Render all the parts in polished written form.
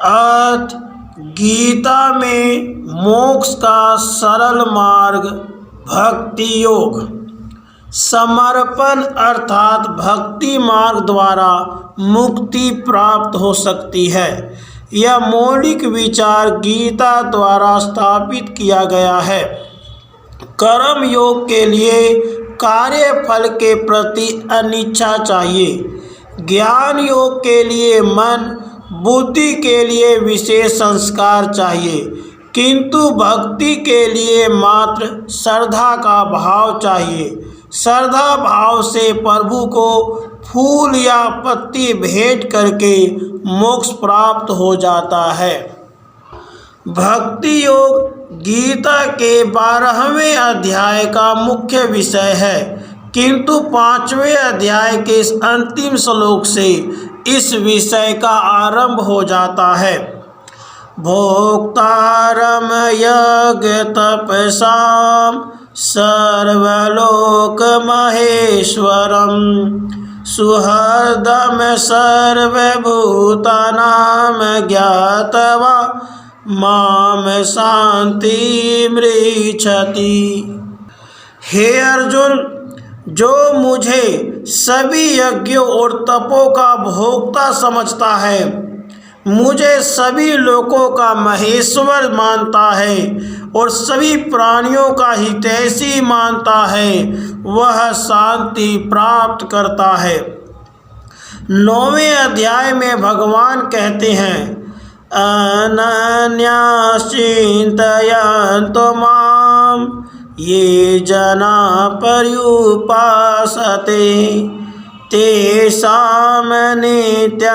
अर्थ गीता में मोक्ष का सरल मार्ग भक्ति योग। समर्पण अर्थात भक्ति मार्ग द्वारा मुक्ति प्राप्त हो सकती है। यह मौलिक विचार गीता द्वारा स्थापित किया गया है। कर्म योग के लिए कार्य फल के प्रति अनिच्छा चाहिए। ज्ञान योग के लिए मन बुद्धि के लिए विशेष संस्कार चाहिए, किंतु भक्ति के लिए मात्र श्रद्धा का भाव चाहिए। श्रद्धा भाव से प्रभु को फूल या पत्ती भेंट करके मोक्ष प्राप्त हो जाता है। भक्ति योग गीता के 12वें अध्याय का मुख्य विषय है, किंतु 5वें अध्याय के इस अंतिम श्लोक से इस विषय का आरंभ हो जाता है। भोक्तारम यज्ञ तपसाम सर्वलोक महेश्वरम सुहृदम सर्वभूतानां ज्ञात्वा माम शांति मृच्छति। हे अर्जुन, जो मुझे सभी यज्ञों और तपों का भोक्ता समझता है, मुझे सभी लोकों का महेश्वर मानता है और सभी प्राणियों का हितैषी मानता है, वह शांति प्राप्त करता है। 9वें अध्याय में भगवान कहते हैं, अनन्यास चिन्तयन्तो माम ये जना पर्युपासते तेषां नित्याभियुक्तानां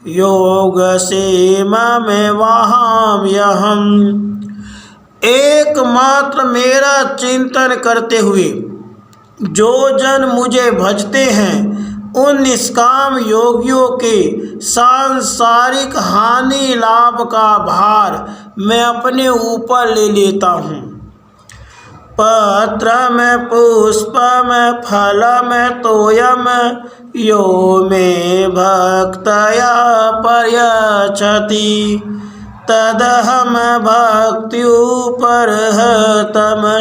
योगक्षेममेवाहम्यहम्। एकमात्र मेरा चिंतन करते हुए जो जन मुझे भजते हैं, उन निष्काम योगियों के सांसारिक हानि लाभ का भार मैं अपने ऊपर ले लेता हूँ। पत्रम पुष्पम फलम तोयम यो मे भक्तया पर्यच्छति तदहम भक्त्युपरहतम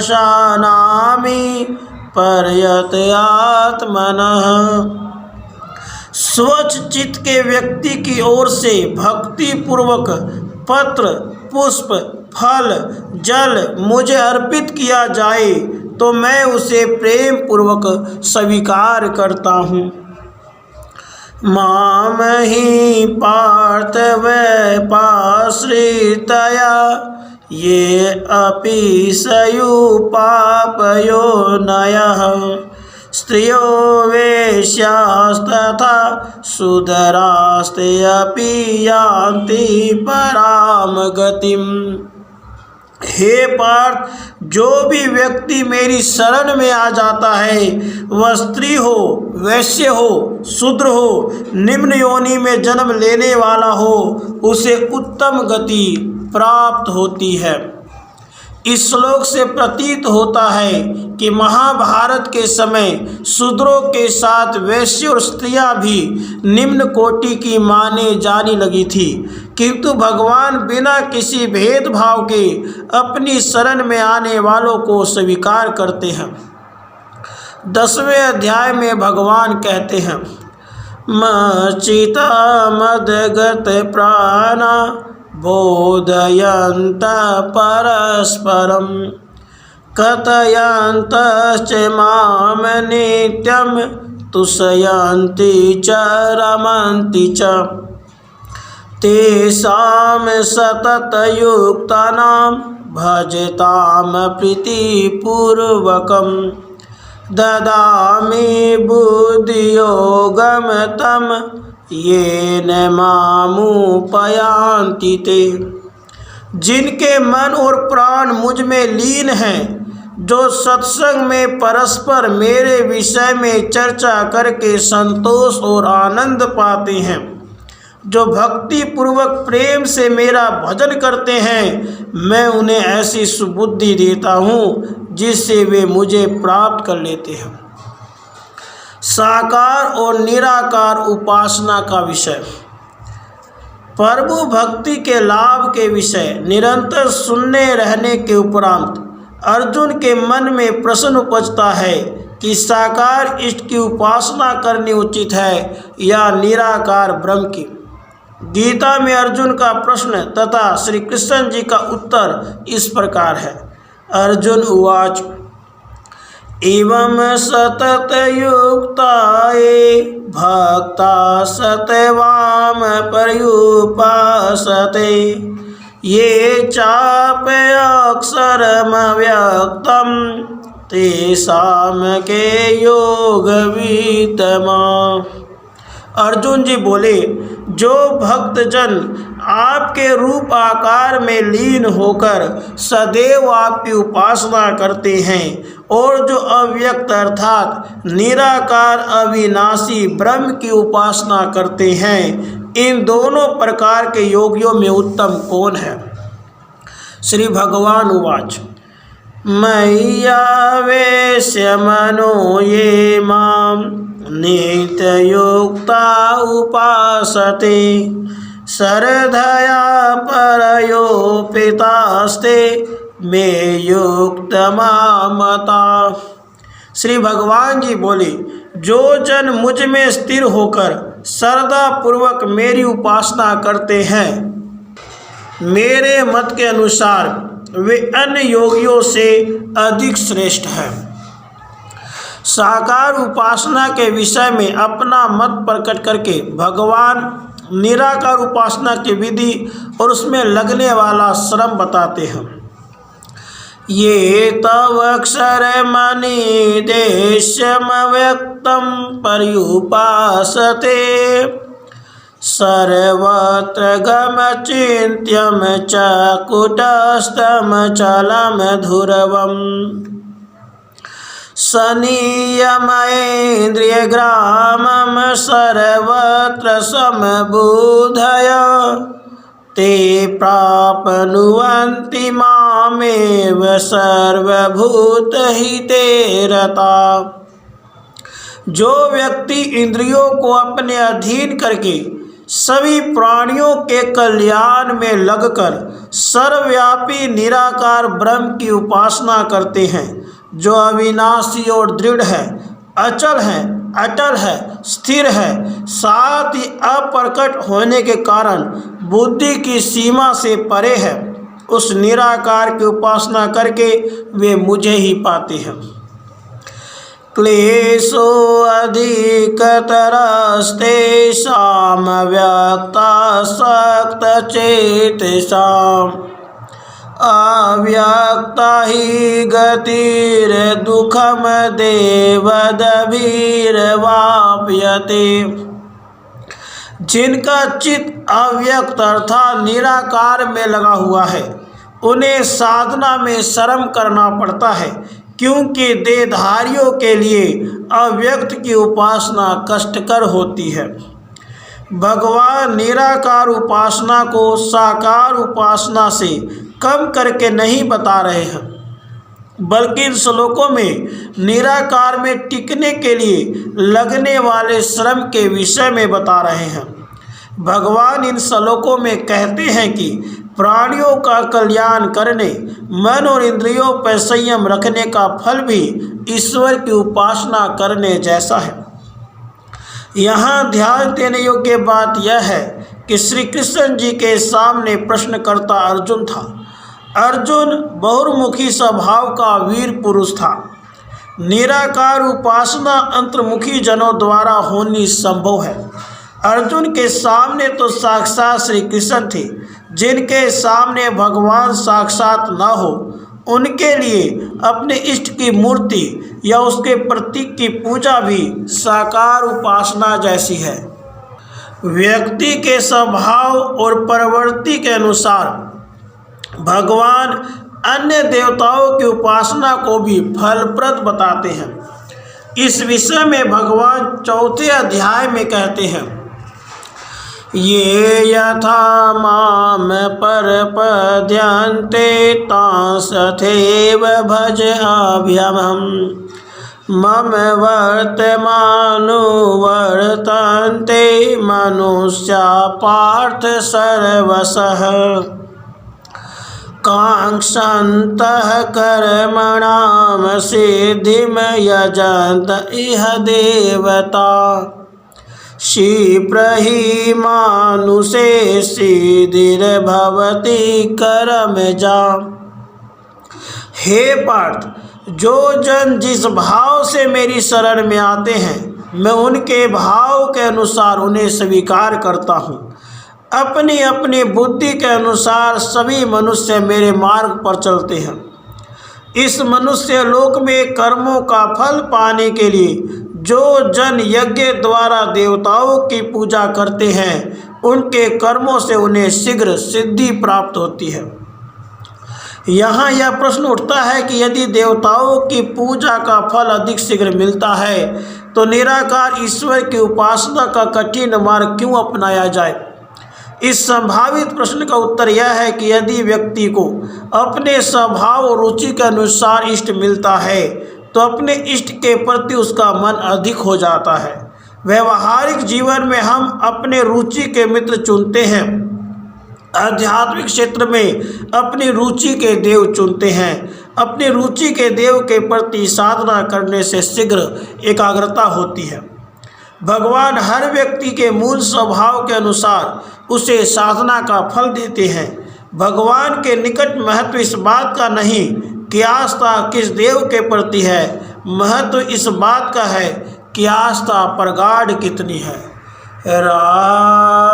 शानामि पर्यतयात्मनः। स्वच्छ चित्त के व्यक्ति की ओर से भक्ति पूर्वक पत्र पुष्प फल जल मुझे अर्पित किया जाए तो मैं उसे प्रेम पूर्वक स्वीकार करता हूँ। माम ही पार्थ वैपाश्रितया ये अपि सयुपापयो नयः स्त्रियो वेश्यास्तथा शूद्रास्ते अपि यान्ति पराम गतिम्। हे पार्थ, जो भी व्यक्ति मेरी शरण में आ जाता है, वह स्त्री हो, वैश्य हो, शूद्र हो, निम्न योनि में जन्म लेने वाला हो, उसे उत्तम गति प्राप्त होती है। इस श्लोक से प्रतीत होता है कि महाभारत के समय शूद्रों के साथ वैश्य और स्त्रियां भी निम्न कोटि की माने जाने लगी थी, किंतु भगवान बिना किसी भेदभाव के अपनी शरण में आने वालों को स्वीकार करते हैं। 10वें अध्याय में भगवान कहते हैं, मच्चिता मदगत प्राणा बोधयन्त परस्परं कथयन्तश्च माम नित्यं तुष्यन्ति च रमन्ति च तेषां सततयुक्तानां भजतां प्रीतिपूर्वकं ददामि बुद्धियोगं तं येन मामुपयान्ति ते। जिनके मन और प्राण मुझ में लीन हैं, जो सत्संग में परस्पर मेरे विषय में चर्चा करके संतोष और आनंद पाते हैं, जो भक्ति पूर्वक प्रेम से मेरा भजन करते हैं, मैं उन्हें ऐसी सुबुद्धि देता हूँ जिससे वे मुझे प्राप्त कर लेते हैं। साकार और निराकार उपासना का विषय। प्रभु भक्ति के लाभ के विषय निरंतर सुनने रहने के उपरांत अर्जुन के मन में प्रश्न उपजता है कि साकार इष्ट की उपासना करनी उचित है या निराकार ब्रह्म की। गीता में अर्जुन का प्रश्न तथा श्री कृष्ण जी का उत्तर इस प्रकार है। अर्जुन उवाच एवं सतत युक्ताये भक्ता सतवाम पर्युपासते ये चाप्यक्षरमव्यक्तं तेषां के योगवित्तमा। अर्जुन जी बोले, जो भक्तजन आपके रूप आकार में लीन होकर सदैव आपकी उपासना करते हैं और जो अव्यक्त अर्थात निराकार अविनाशी ब्रह्म की उपासना करते हैं, इन दोनों प्रकार के योगियों में उत्तम कौन है। श्री भगवान उवाच मय्यावेश्य मनो ये मां नित्ययुक्ता उपासते श्रद्धया परयोपितास्ते मे युक्तमामता। श्री भगवान जी बोले, जो जन मुझ में स्थिर होकर श्रद्धा पूर्वक मेरी उपासना करते हैं, मेरे मत के अनुसार वे अन्य योगियों से अधिक श्रेष्ठ हैं। साकार उपासना के विषय में अपना मत प्रकट करके भगवान निराकार उपासना की विधि और उसमें लगने वाला श्रम बताते हैं। ये तव अक्षर मणि देशमव्यक्तं पर्युपासते सर्वत्र गमचिन्त्यं च कुटस्थं चलं ध्रुवम् सनियमेन्द्रियग्रामं सर्वत्र समबुधय ते प्राप्नुवन्ति मामेव सर्वभूतहिते रता। जो व्यक्ति इंद्रियों को अपने अधीन करके सभी प्राणियों के कल्याण में लगकर सर्वव्यापी निराकार ब्रह्म की उपासना करते हैं, जो अविनाशी और दृढ़ है, अचल है, अटल है, स्थिर है, साथ ही अप्रकट होने के कारण बुद्धि की सीमा से परे है, उस निराकार की उपासना करके वे मुझे ही पाते हैं। क्लेशो अधिकतरस्तेषां व्यक्तासक्तचेतसाम् अव्यक्ता हि गतिर्दुःखं देवदभिर्वाप्यते। जिनका चित्त अव्यक्त अर्थात निराकार में लगा हुआ है, उन्हें साधना में श्रम करना पड़ता है, क्योंकि देहधारियों के लिए अव्यक्त की उपासना कष्टकर होती है। भगवान निराकार उपासना को साकार उपासना से कम करके नहीं बता रहे हैं, बल्कि इन श्लोकों में निराकार में टिकने के लिए लगने वाले श्रम के विषय में बता रहे हैं। भगवान इन श्लोकों में कहते हैं कि प्राणियों का कल्याण करने, मन और इंद्रियों पर संयम रखने का फल भी ईश्वर की उपासना करने जैसा है। यहाँ ध्यान देने योग्य बात यह है कि श्री कृष्ण जी के सामने प्रश्नकर्ता अर्जुन था। अर्जुन बहुमुखी स्वभाव का वीर पुरुष था। निराकार उपासना अंतर्मुखी जनों द्वारा होनी संभव है। अर्जुन के सामने तो साक्षात श्री कृष्ण थे, जिनके सामने भगवान साक्षात न हो, उनके लिए अपने इष्ट की मूर्ति या उसके प्रतीक की पूजा भी साकार उपासना जैसी है। व्यक्ति के स्वभाव और प्रवृत्ति के अनुसार भगवान अन्य देवताओं की उपासना को भी फलप्रद बताते हैं। इस विषय में भगवान 4 अध्याय में कहते हैं, ये यथा माम परपद्यन्ते तांस्तथैव भजाम्यहम् मम वर्तमानो वर्तन्ते मनुष्या पार्थ सर्वशः कांक्षन्तः कर्मणां सिद्धिं यजन्त इह देवता क्षिप्रहि मानुषे सिद्धिर्भवति कर्मजा। हे पार्थ, जो जन जिस भाव से मेरी शरण में आते हैं मैं उनके भाव के अनुसार उन्हें स्वीकार करता हूँ। अपनी अपनी बुद्धि के अनुसार सभी मनुष्य मेरे मार्ग पर चलते हैं। इस मनुष्य लोक में कर्मों का फल पाने के लिए जो जन यज्ञ द्वारा देवताओं की पूजा करते हैं उनके कर्मों से उन्हें शीघ्र सिद्धि प्राप्त होती है। यहाँ यह प्रश्न उठता है कि यदि देवताओं की पूजा का फल अधिक शीघ्र मिलता है तो निराकार ईश्वर की उपासना का कठिन मार्ग क्यों अपनाया जाए। इस संभावित प्रश्न का उत्तर यह है कि यदि व्यक्ति को अपने स्वभाव और रुचि के अनुसार इष्ट मिलता है तो अपने इष्ट के प्रति उसका मन अधिक हो जाता है। व्यवहारिक जीवन में हम अपने रुचि के मित्र चुनते हैं, आध्यात्मिक क्षेत्र में अपनी रुचि के देव चुनते हैं। अपनी रुचि के देव के प्रति साधना करने से शीघ्र एकाग्रता होती है। भगवान हर व्यक्ति के मूल स्वभाव के अनुसार उसे साधना का फल देते हैं। भगवान के निकट महत्व इस बात का नहीं कि आस्था किस देव के प्रति है, महत्व इस बात का है कि आस्था प्रगाढ़ कितनी है। राधे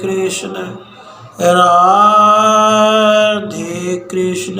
कृष्ण, राधे कृष्ण।